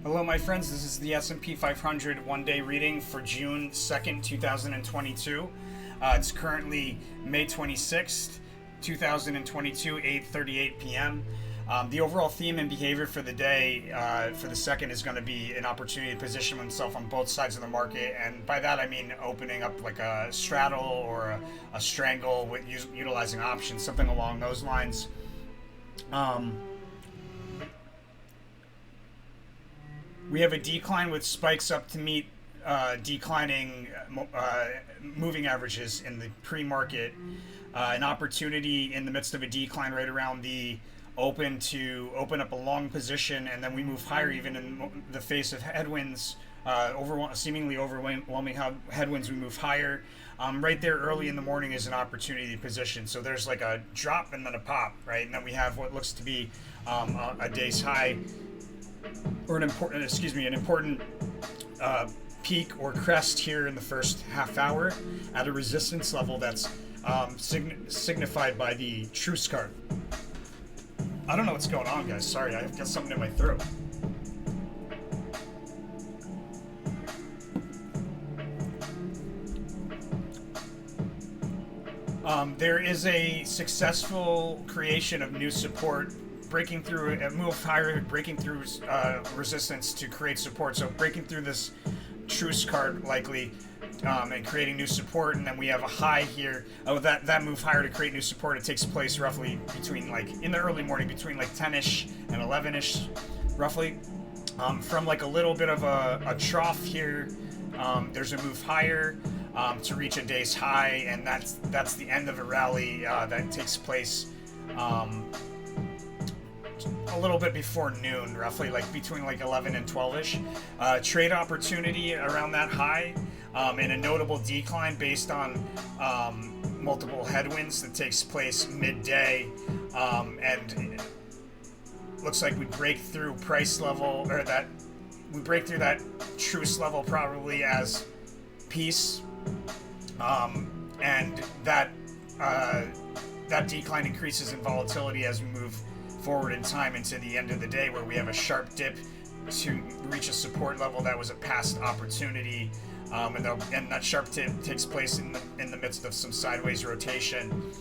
Hello, my friends. This is the S&P 500 one-day reading for June 2nd, 2022. It's currently May 26th, 2022, 8:38 p.m. The overall theme and behavior for the day, for the second, is going to be an opportunity to position oneself on both sides of the market, and by that I mean opening up like a straddle or a strangle with utilizing options, something along those lines. We have a decline with spikes up to meet declining moving averages in the pre-market. An opportunity in the midst of a decline right around the open to open up a long position, and then we move higher even in the face of headwinds, seemingly overwhelming headwinds. We move higher. Right there early in the morning is an opportunity position. So there's like a drop and then a pop, right? And then we have what looks to be a day's high, or an important peak or crest here in the first half hour at a resistance level that's signified by the truce card. I don't know what's going on, guys. Sorry, I've got something in my throat. There is a successful creation of new support, breaking through a move higher, breaking through resistance to create support. So breaking through this truce card likely, and creating new support, and then we have a high here. That move higher to create new support, it takes place roughly between, like, in the early morning, between like 10ish and 11ish, roughly. From like a little bit of a trough here, there's a move higher to reach a day's high, and that's the end of a rally that takes place a little bit before noon, roughly, like between like 11 and 12ish. Trade opportunity around that high, and a notable decline based on multiple headwinds that takes place midday, and looks like we break through price level, or that we break through that truce level probably as peace, and that decline increases in volatility as we move forward in time into the end of the day, where we have a sharp dip to reach a support level that was a past opportunity, and that sharp dip takes place in the midst of some sideways rotation.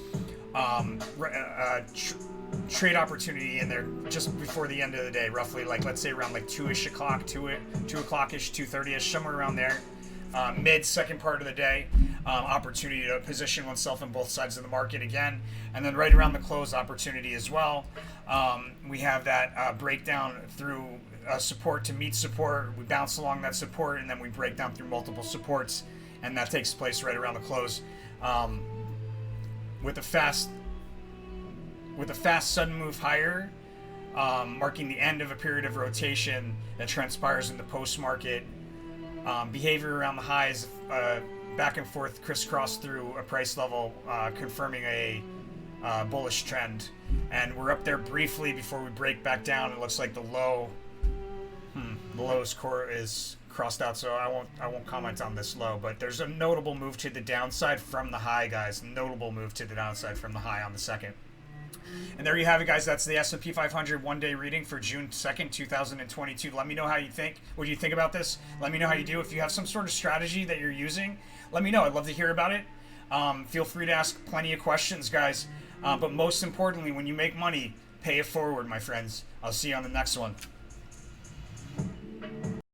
Trade opportunity in there just before the end of the day, roughly, like, let's say around like 2-ish o'clock, 2 o'clock-ish, 2:30ish, somewhere around there. Mid second part of the day, opportunity to position oneself on both sides of the market again, and then right around the close, opportunity as well. We have that breakdown through support to meet support. We bounce along that support, and then we break down through multiple supports, and that takes place right around the close, with a fast sudden move higher, marking the end of a period of rotation that transpires in the post-market. Behavior around the highs, back and forth, crisscross through a price level, confirming a bullish trend. And we're up there briefly before we break back down. It looks like the low, the low's core is crossed out, so I won't comment on this low. But there's a notable move to the downside from the high, guys. Notable move to the downside from the high on the second. And there you have it, guys. That's the S&P 500 one-day reading for June 2nd, 2022. Let me know how you think. What do you think about this? Let me know how you do. If you have some sort of strategy that you're using, let me know. I'd love to hear about it. Feel free to ask plenty of questions, guys. But most importantly, when you make money, pay it forward, my friends. I'll see you on the next one.